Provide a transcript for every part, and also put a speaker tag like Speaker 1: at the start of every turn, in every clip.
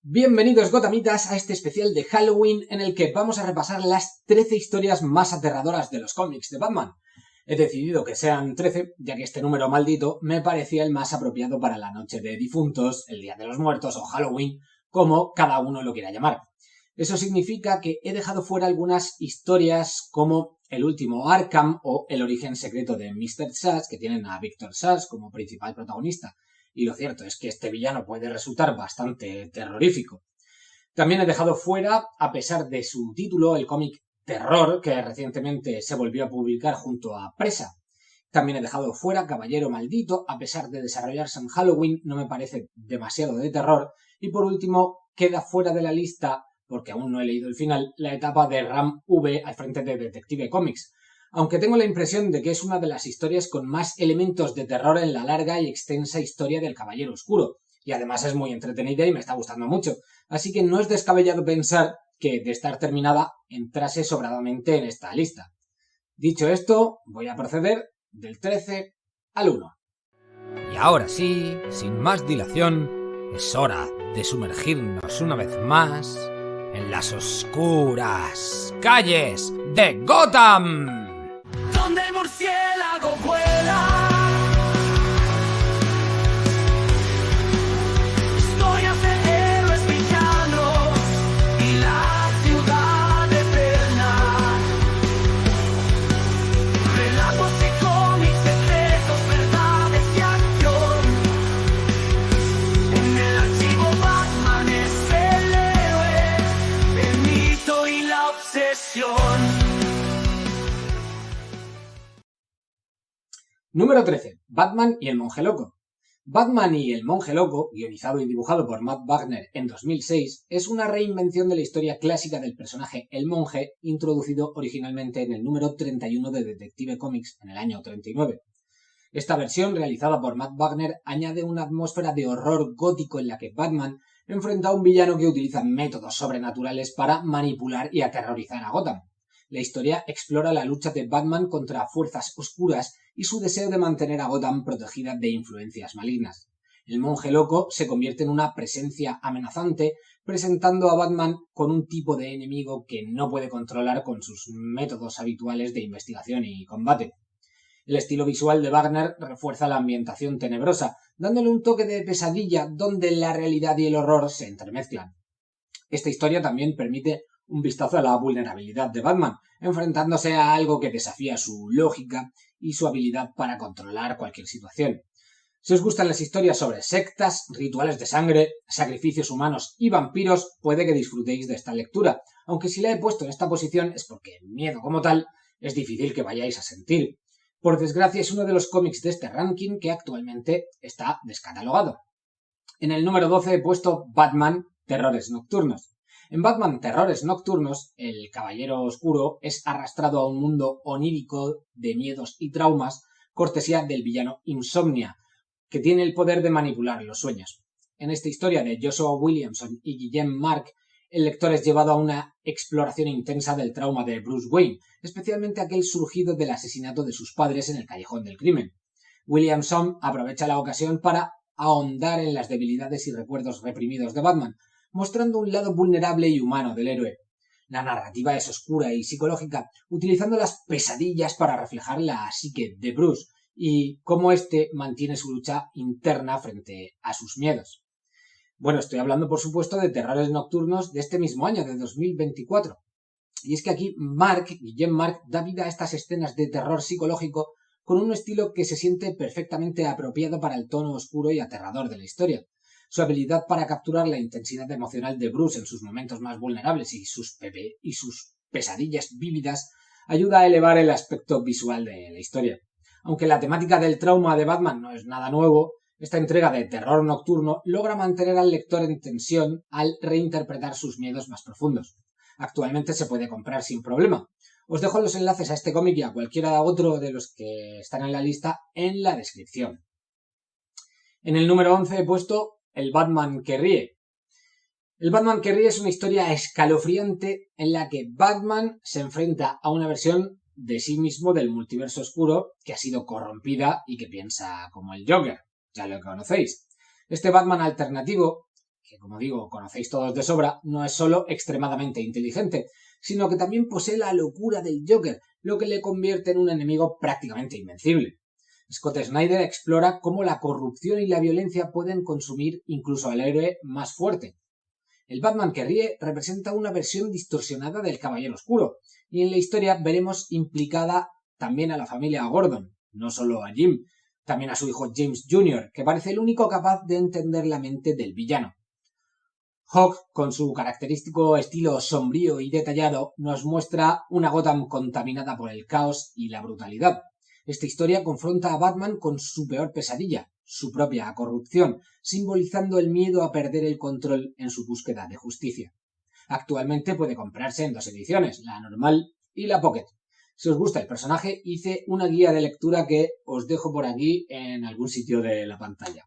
Speaker 1: Bienvenidos Gotamitas a este especial de Halloween en el que vamos a repasar las 13 historias más aterradoras de los cómics de Batman. He decidido que sean 13, ya que este número maldito me parecía el más apropiado para la noche de difuntos, el Día de los Muertos o Halloween, como cada uno lo quiera llamar. Eso significa que he dejado fuera algunas historias como El último Arkham o El origen secreto de Mr. Sass, que tienen a Victor Sass como principal protagonista. Y lo cierto es que este villano puede resultar bastante terrorífico. También he dejado fuera, a pesar de su título, el cómic Terror, que recientemente se volvió a publicar junto a Presa. También he dejado fuera Caballero Maldito, a pesar de desarrollarse en Halloween, no me parece demasiado de terror. Y por último, queda fuera de la lista, porque aún no he leído el final, la etapa de Ram V al frente de Detective Comics. Aunque tengo la impresión de que es una de las historias con más elementos de terror en la larga y extensa historia del Caballero Oscuro, y además es muy entretenida y me está gustando mucho, así que no es descabellado pensar que, de estar terminada, entrase sobradamente en esta lista. Dicho esto, voy a proceder del 13 al 1.
Speaker 2: Y ahora sí, sin más dilación, es hora de sumergirnos una vez más en las oscuras calles de Gotham.
Speaker 3: Donde el murciélago vuela. Historias de héroes villanos y la ciudad eterna. Relatos y cómics, secretos, verdades y acción. En el archivo Batman es el héroe, el mito y la obsesión.
Speaker 1: Número 13. Batman y el Monje Loco. Batman y el Monje Loco, guionizado y dibujado por Matt Wagner en 2006, es una reinvención de la historia clásica del personaje El Monje, introducido originalmente en el número 31 de Detective Comics en el año 39. Esta versión, realizada por Matt Wagner, añade una atmósfera de horror gótico en la que Batman enfrenta a un villano que utiliza métodos sobrenaturales para manipular y aterrorizar a Gotham. La historia explora la lucha de Batman contra fuerzas oscuras y su deseo de mantener a Gotham protegida de influencias malignas. El Monje Loco se convierte en una presencia amenazante, presentando a Batman con un tipo de enemigo que no puede controlar con sus métodos habituales de investigación y combate. El estilo visual de Wagner refuerza la ambientación tenebrosa, dándole un toque de pesadilla donde la realidad y el horror se entremezclan. Esta historia también permite un vistazo a la vulnerabilidad de Batman, enfrentándose a algo que desafía su lógica y su habilidad para controlar cualquier situación. Si os gustan las historias sobre sectas, rituales de sangre, sacrificios humanos y vampiros, puede que disfrutéis de esta lectura, aunque si la he puesto en esta posición es porque el miedo como tal es difícil que vayáis a sentir. Por desgracia es uno de los cómics de este ranking que actualmente está descatalogado. En el número 12 he puesto Batman, Terrores Nocturnos. En Batman Terrores Nocturnos, el Caballero Oscuro es arrastrado a un mundo onírico de miedos y traumas, cortesía del villano Insomnia, que tiene el poder de manipular los sueños. En esta historia de Joshua Williamson y Guillem Mark, el lector es llevado a una exploración intensa del trauma de Bruce Wayne, especialmente aquel surgido del asesinato de sus padres en el Callejón del Crimen. Williamson aprovecha la ocasión para ahondar en las debilidades y recuerdos reprimidos de Batman, mostrando un lado vulnerable y humano del héroe. La narrativa es oscura y psicológica, utilizando las pesadillas para reflejar la psique de Bruce y cómo éste mantiene su lucha interna frente a sus miedos. Bueno, estoy hablando por supuesto de Terrores Nocturnos de este mismo año, de 2024. Y es que aquí Guillem Mark, da vida a estas escenas de terror psicológico con un estilo que se siente perfectamente apropiado para el tono oscuro y aterrador de la historia. Su habilidad para capturar la intensidad emocional de Bruce en sus momentos más vulnerables y sus pesadillas vívidas ayuda a elevar el aspecto visual de la historia. Aunque la temática del trauma de Batman no es nada nuevo, esta entrega de terror nocturno logra mantener al lector en tensión al reinterpretar sus miedos más profundos. Actualmente se puede comprar sin problema. Os dejo los enlaces a este cómic y a cualquiera otro de los que están en la lista en la descripción. En el número 11 he puesto El Batman que ríe. El Batman que ríe es una historia escalofriante en la que Batman se enfrenta a una versión de sí mismo del multiverso oscuro que ha sido corrompida y que piensa como el Joker. Ya lo conocéis. Este Batman alternativo, que como digo conocéis todos de sobra, no es solo extremadamente inteligente, sino que también posee la locura del Joker, lo que le convierte en un enemigo prácticamente invencible. Scott Snyder explora cómo la corrupción y la violencia pueden consumir incluso al héroe más fuerte. El Batman que ríe representa una versión distorsionada del Caballero Oscuro, y en la historia veremos implicada también a la familia Gordon, no solo a Jim, también a su hijo James Jr., que parece el único capaz de entender la mente del villano. Hawk, con su característico estilo sombrío y detallado, nos muestra una Gotham contaminada por el caos y la brutalidad. Esta historia confronta a Batman con su peor pesadilla, su propia corrupción, simbolizando el miedo a perder el control en su búsqueda de justicia. Actualmente puede comprarse en 2 ediciones, la normal y la Pocket. Si os gusta el personaje, hice una guía de lectura que os dejo por aquí en algún sitio de la pantalla.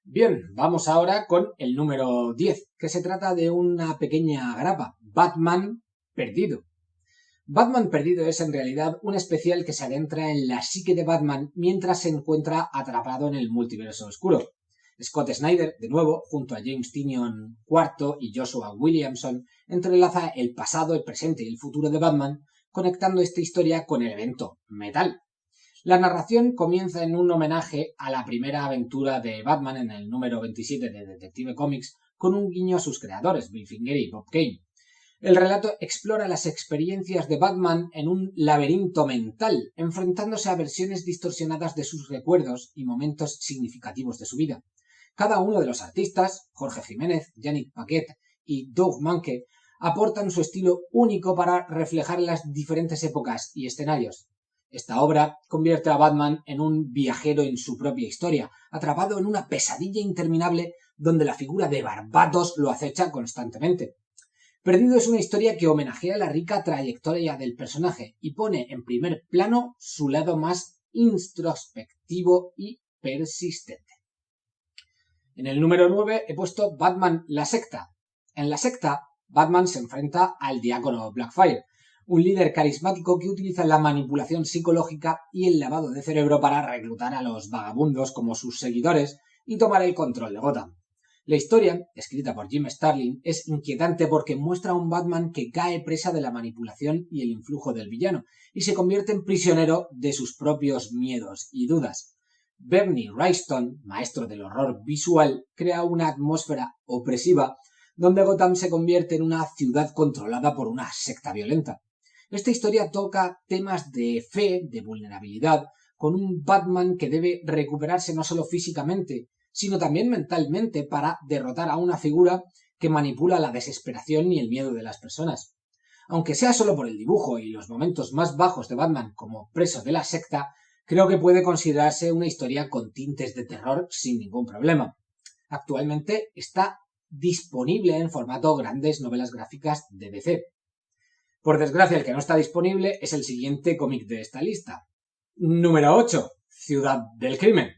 Speaker 1: Bien, vamos ahora con el número 10, que se trata de una pequeña grapa, Batman Perdido. Batman Perdido es en realidad un especial que se adentra en la psique de Batman mientras se encuentra atrapado en el multiverso oscuro. Scott Snyder, de nuevo, junto a James Tynion IV y Joshua Williamson, entrelaza el pasado, el presente y el futuro de Batman, conectando esta historia con el evento Metal. La narración comienza en un homenaje a la primera aventura de Batman en el número 27 de Detective Comics, con un guiño a sus creadores, Bill Finger y Bob Kane. El relato explora las experiencias de Batman en un laberinto mental, enfrentándose a versiones distorsionadas de sus recuerdos y momentos significativos de su vida. Cada uno de los artistas, Jorge Jiménez, Yannick Paquet y Doug Mahnke, aportan su estilo único para reflejar las diferentes épocas y escenarios. Esta obra convierte a Batman en un viajero en su propia historia, atrapado en una pesadilla interminable donde la figura de Barbatos lo acecha constantemente. Perdido es una historia que homenajea la rica trayectoria del personaje y pone en primer plano su lado más introspectivo y persistente. En el número 9 he puesto Batman la secta. En la secta, Batman se enfrenta al diácono Blackfire, un líder carismático que utiliza la manipulación psicológica y el lavado de cerebro para reclutar a los vagabundos como sus seguidores y tomar el control de Gotham. La historia, escrita por Jim Starlin, es inquietante porque muestra a un Batman que cae presa de la manipulación y el influjo del villano, y se convierte en prisionero de sus propios miedos y dudas. Bernie Wrightson, maestro del horror visual, crea una atmósfera opresiva donde Gotham se convierte en una ciudad controlada por una secta violenta. Esta historia toca temas de fe, de vulnerabilidad, con un Batman que debe recuperarse no solo físicamente, sino también mentalmente para derrotar a una figura que manipula la desesperación y el miedo de las personas. Aunque sea solo por el dibujo y los momentos más bajos de Batman como preso de la secta, creo que puede considerarse una historia con tintes de terror sin ningún problema. Actualmente está disponible en formato grandes novelas gráficas de DC. Por desgracia, el que no está disponible es el siguiente cómic de esta lista. Número 8. Ciudad del Crimen.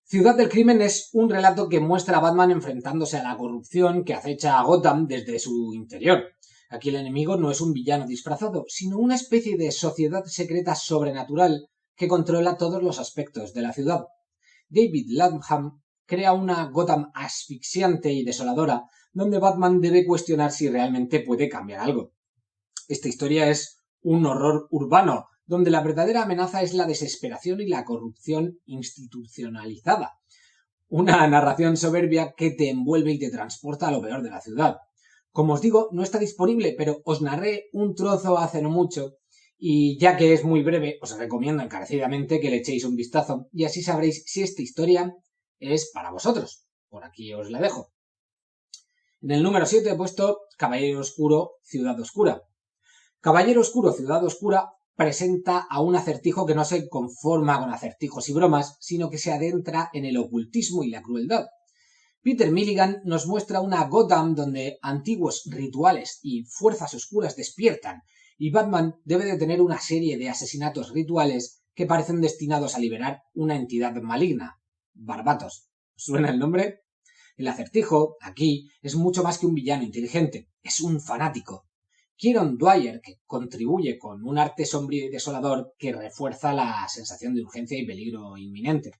Speaker 1: Ciudad del Crimen es un relato que muestra a Batman enfrentándose a la corrupción que acecha a Gotham desde su interior. Aquí el enemigo no es un villano disfrazado, sino una especie de sociedad secreta sobrenatural que controla todos los aspectos de la ciudad. David Latham crea una Gotham asfixiante y desoladora, donde Batman debe cuestionar si realmente puede cambiar algo. Esta historia es un horror urbano, donde la verdadera amenaza es la desesperación y la corrupción institucionalizada. Una narración soberbia que te envuelve y te transporta a lo peor de la ciudad. Como os digo, no está disponible, pero os narré un trozo hace no mucho, y ya que es muy breve, os recomiendo encarecidamente que le echéis un vistazo, y así sabréis si esta historia es para vosotros. Por aquí os la dejo. En el número 7 he puesto Caballero Oscuro, Ciudad Oscura. Caballero Oscuro, Ciudad Oscura presenta a un acertijo que no se conforma con acertijos y bromas, sino que se adentra en el ocultismo y la crueldad. Peter Milligan nos muestra una Gotham donde antiguos rituales y fuerzas oscuras despiertan, y Batman debe detener una serie de asesinatos rituales que parecen destinados a liberar una entidad maligna. Barbatos. ¿Suena el nombre? El acertijo, aquí, es mucho más que un villano inteligente, es un fanático. Kieron Dwyer, que contribuye con un arte sombrío y desolador que refuerza la sensación de urgencia y peligro inminente.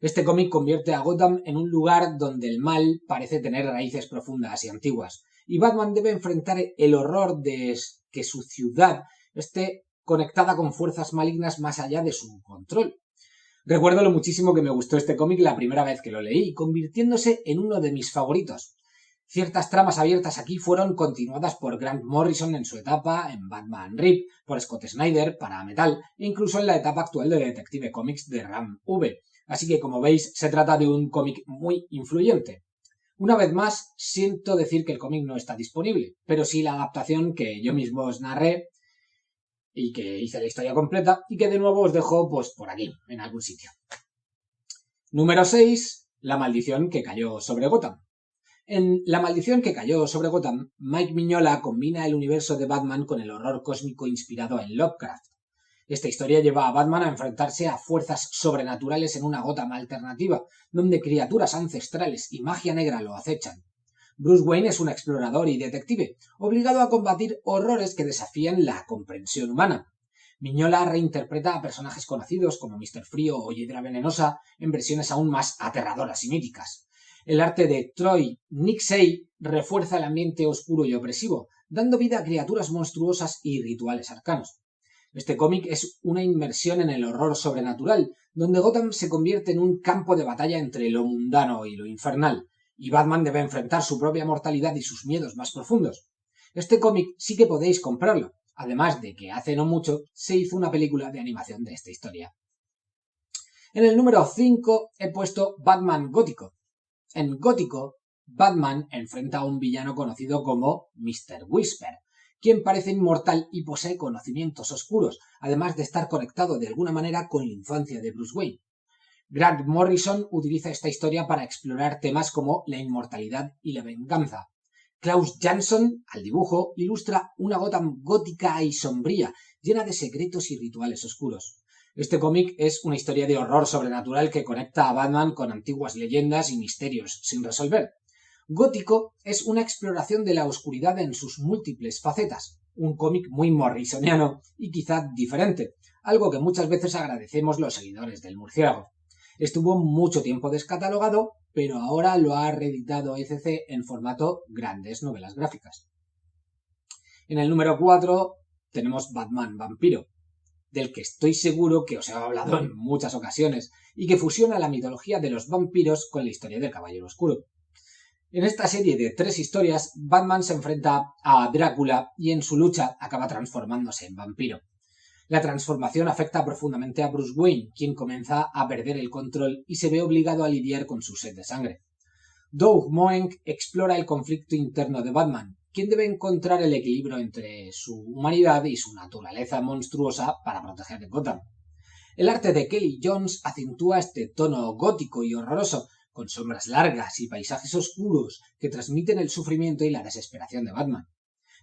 Speaker 1: Este cómic convierte a Gotham en un lugar donde el mal parece tener raíces profundas y antiguas, y Batman debe enfrentar el horror de que su ciudad esté conectada con fuerzas malignas más allá de su control. Recuerdo lo muchísimo que me gustó este cómic la primera vez que lo leí, convirtiéndose en uno de mis favoritos. Ciertas tramas abiertas aquí fueron continuadas por Grant Morrison en su etapa en Batman Rip, por Scott Snyder para Metal e incluso en la etapa actual de Detective Comics de Ram V. Así que, como veis, se trata de un cómic muy influyente. Una vez más, siento decir que el cómic no está disponible, pero sí la adaptación que yo mismo os narré y que hice la historia completa y que de nuevo os dejo pues por aquí, en algún sitio. Número 6. La maldición que cayó sobre Gotham. En La maldición que cayó sobre Gotham, Mike Mignola combina el universo de Batman con el horror cósmico inspirado en Lovecraft. Esta historia lleva a Batman a enfrentarse a fuerzas sobrenaturales en una Gotham alternativa, donde criaturas ancestrales y magia negra lo acechan. Bruce Wayne es un explorador y detective, obligado a combatir horrores que desafían la comprensión humana. Mignola reinterpreta a personajes conocidos como Mr. Frío o Hiedra Venenosa en versiones aún más aterradoras y míticas. El arte de Troy Nixey refuerza el ambiente oscuro y opresivo, dando vida a criaturas monstruosas y rituales arcanos. Este cómic es una inmersión en el horror sobrenatural, donde Gotham se convierte en un campo de batalla entre lo mundano y lo infernal, y Batman debe enfrentar su propia mortalidad y sus miedos más profundos. Este cómic sí que podéis comprarlo, además de que hace no mucho se hizo una película de animación de esta historia. En el número 5 he puesto Batman Gótico. En Gótico, Batman enfrenta a un villano conocido como Mr. Whisper, quien parece inmortal y posee conocimientos oscuros, además de estar conectado de alguna manera con la infancia de Bruce Wayne. Grant Morrison utiliza esta historia para explorar temas como la inmortalidad y la venganza. Klaus Jansson, al dibujo, ilustra una Gotham gótica y sombría, llena de secretos y rituales oscuros. Este cómic es una historia de horror sobrenatural que conecta a Batman con antiguas leyendas y misterios sin resolver. Gótico es una exploración de la oscuridad en sus múltiples facetas, un cómic muy morrisoniano y quizá diferente, algo que muchas veces agradecemos los seguidores del Murciélago. Estuvo mucho tiempo descatalogado, pero ahora lo ha reeditado ECC en formato grandes novelas gráficas. En el número 4 tenemos Batman Vampiro, del que estoy seguro que os he hablado en muchas ocasiones y que fusiona la mitología de los vampiros con la historia del Caballero Oscuro. En esta serie de 3 historias, Batman se enfrenta a Drácula y en su lucha acaba transformándose en vampiro. La transformación afecta profundamente a Bruce Wayne, quien comienza a perder el control y se ve obligado a lidiar con su sed de sangre. Doug Moench explora el conflicto interno de Batman, quien debe encontrar el equilibrio entre su humanidad y su naturaleza monstruosa para proteger Gotham. El arte de Kelly Jones acentúa este tono gótico y horroroso, con sombras largas y paisajes oscuros que transmiten el sufrimiento y la desesperación de Batman.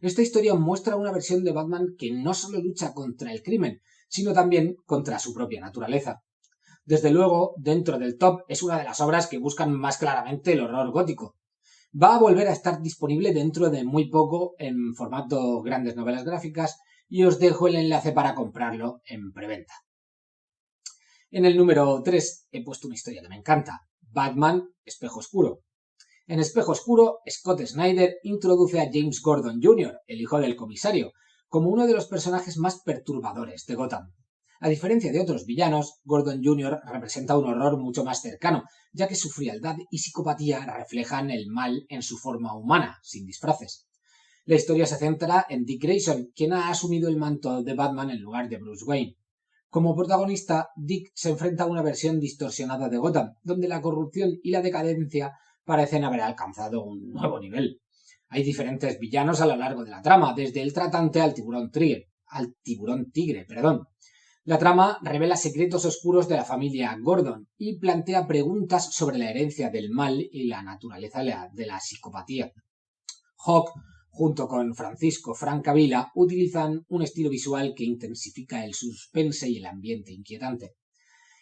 Speaker 1: Esta historia muestra una versión de Batman que no solo lucha contra el crimen, sino también contra su propia naturaleza. Desde luego, dentro del top es una de las obras que buscan más claramente el horror gótico. Va a volver a estar disponible dentro de muy poco en formato grandes novelas gráficas y os dejo el enlace para comprarlo en preventa. En el número 3 he puesto una historia que me encanta, Batman Espejo Oscuro. En Espejo Oscuro, Scott Snyder introduce a James Gordon Jr., el hijo del comisario, como uno de los personajes más perturbadores de Gotham. A diferencia de otros villanos, Gordon Jr. representa un horror mucho más cercano, ya que su frialdad y psicopatía reflejan el mal en su forma humana, sin disfraces. La historia se centra en Dick Grayson, quien ha asumido el manto de Batman en lugar de Bruce Wayne. Como protagonista, Dick se enfrenta a una versión distorsionada de Gotham, donde la corrupción y la decadencia parecen haber alcanzado un nuevo nivel. Hay diferentes villanos a lo largo de la trama, desde el tratante al tiburón tigre. La trama revela secretos oscuros de la familia Gordon y plantea preguntas sobre la herencia del mal y la naturaleza de la psicopatía. Hawk, junto con Francisco Francavilla, utilizan un estilo visual que intensifica el suspense y el ambiente inquietante.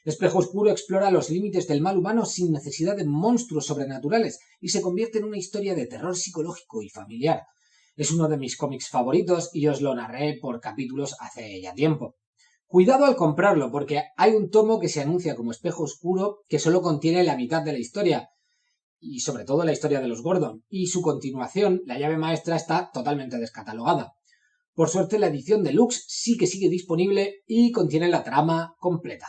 Speaker 1: Espejo Oscuro explora los límites del mal humano sin necesidad de monstruos sobrenaturales y se convierte en una historia de terror psicológico y familiar. Es uno de mis cómics favoritos y os lo narré por capítulos hace ya tiempo. Cuidado al comprarlo, porque hay un tomo que se anuncia como Espejo Oscuro que solo contiene la mitad de la historia, y sobre todo la historia de los Gordon, y su continuación, La llave maestra, está totalmente descatalogada. Por suerte, la edición deluxe sí que sigue disponible y contiene la trama completa.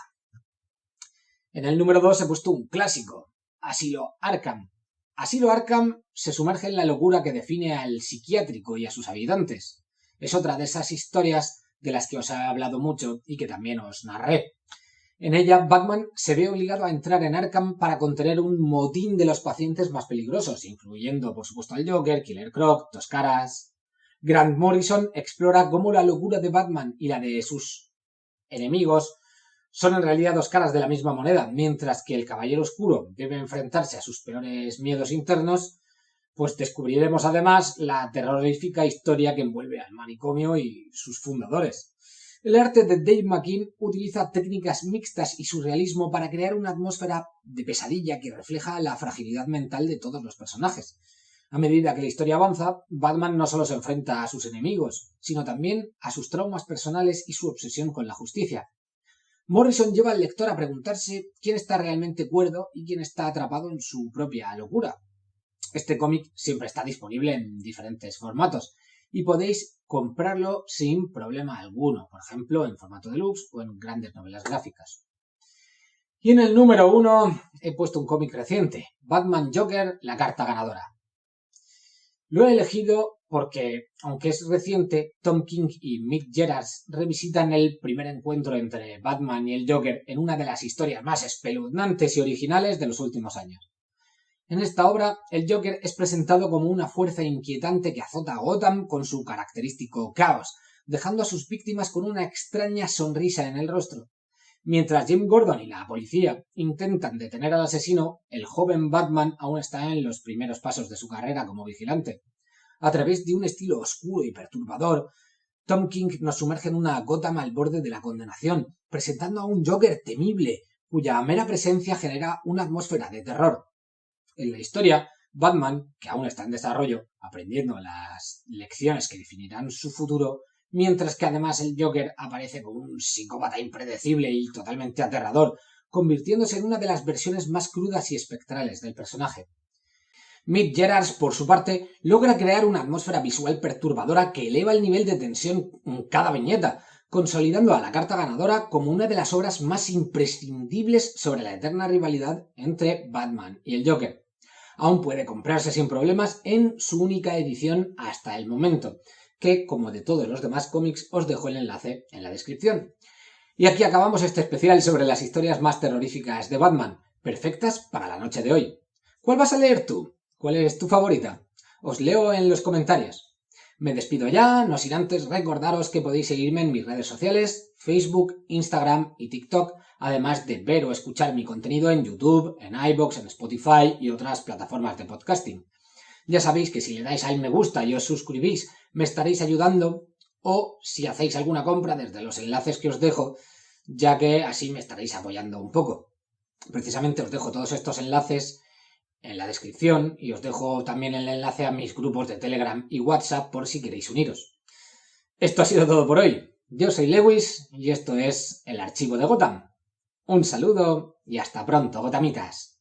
Speaker 1: En el número 2 he puesto un clásico, Asilo Arkham. Asilo Arkham se sumerge en la locura que define al psiquiátrico y a sus habitantes. Es otra de esas historias de las que os he hablado mucho y que también os narré. En ella, Batman se ve obligado a entrar en Arkham para contener un motín de los pacientes más peligrosos, incluyendo, por supuesto, al Joker, Killer Croc, Dos Caras. Grant Morrison explora cómo la locura de Batman y la de sus enemigos son en realidad dos caras de la misma moneda, mientras que el Caballero Oscuro debe enfrentarse a sus peores miedos internos, pues descubriremos además la terrorífica historia que envuelve al manicomio y sus fundadores. El arte de Dave McKean utiliza técnicas mixtas y surrealismo para crear una atmósfera de pesadilla que refleja la fragilidad mental de todos los personajes. A medida que la historia avanza, Batman no solo se enfrenta a sus enemigos, sino también a sus traumas personales y su obsesión con la justicia. Morrison lleva al lector a preguntarse quién está realmente cuerdo y quién está atrapado en su propia locura. Este cómic siempre está disponible en diferentes formatos y podéis comprarlo sin problema alguno, por ejemplo en formato deluxe o en grandes novelas gráficas. Y en el número 1 he puesto un cómic reciente, Batman Joker, la carta ganadora. Lo he elegido porque, aunque es reciente, Tom King y Mick Gerards revisitan el primer encuentro entre Batman y el Joker en una de las historias más espeluznantes y originales de los últimos años. En esta obra, el Joker es presentado como una fuerza inquietante que azota a Gotham con su característico caos, dejando a sus víctimas con una extraña sonrisa en el rostro. Mientras Jim Gordon y la policía intentan detener al asesino, el joven Batman aún está en los primeros pasos de su carrera como vigilante. A través de un estilo oscuro y perturbador, Tom King nos sumerge en una Gotham al borde de la condenación, presentando a un Joker temible, cuya mera presencia genera una atmósfera de terror. En la historia, Batman, que aún está en desarrollo, aprendiendo las lecciones que definirán su futuro, mientras que además el Joker aparece como un psicópata impredecible y totalmente aterrador, convirtiéndose en una de las versiones más crudas y espectrales del personaje. Mick Gerards, por su parte, logra crear una atmósfera visual perturbadora que eleva el nivel de tensión en cada viñeta, consolidando a la carta ganadora como una de las obras más imprescindibles sobre la eterna rivalidad entre Batman y el Joker. Aún puede comprarse sin problemas en su única edición hasta el momento, que, como de todos los demás cómics, os dejo el enlace en la descripción. Y aquí acabamos este especial sobre las historias más terroríficas de Batman, perfectas para la noche de hoy. ¿Cuál vas a leer tú? ¿Cuál es tu favorita? Os leo en los comentarios. Me despido ya, no sin antes recordaros que podéis seguirme en mis redes sociales, Facebook, Instagram y TikTok, además de ver o escuchar mi contenido en YouTube, en iVoox, en Spotify y otras plataformas de podcasting. Ya sabéis que si le dais al me gusta y os suscribís, me estaréis ayudando, o si hacéis alguna compra desde los enlaces que os dejo, ya que así me estaréis apoyando un poco. Precisamente os dejo todos estos enlaces en la descripción y os dejo también el enlace a mis grupos de Telegram y WhatsApp por si queréis uniros. Esto ha sido todo por hoy. Yo soy Lewis y esto es El Archivo de Gotham. Un saludo y hasta pronto, Gothamitas.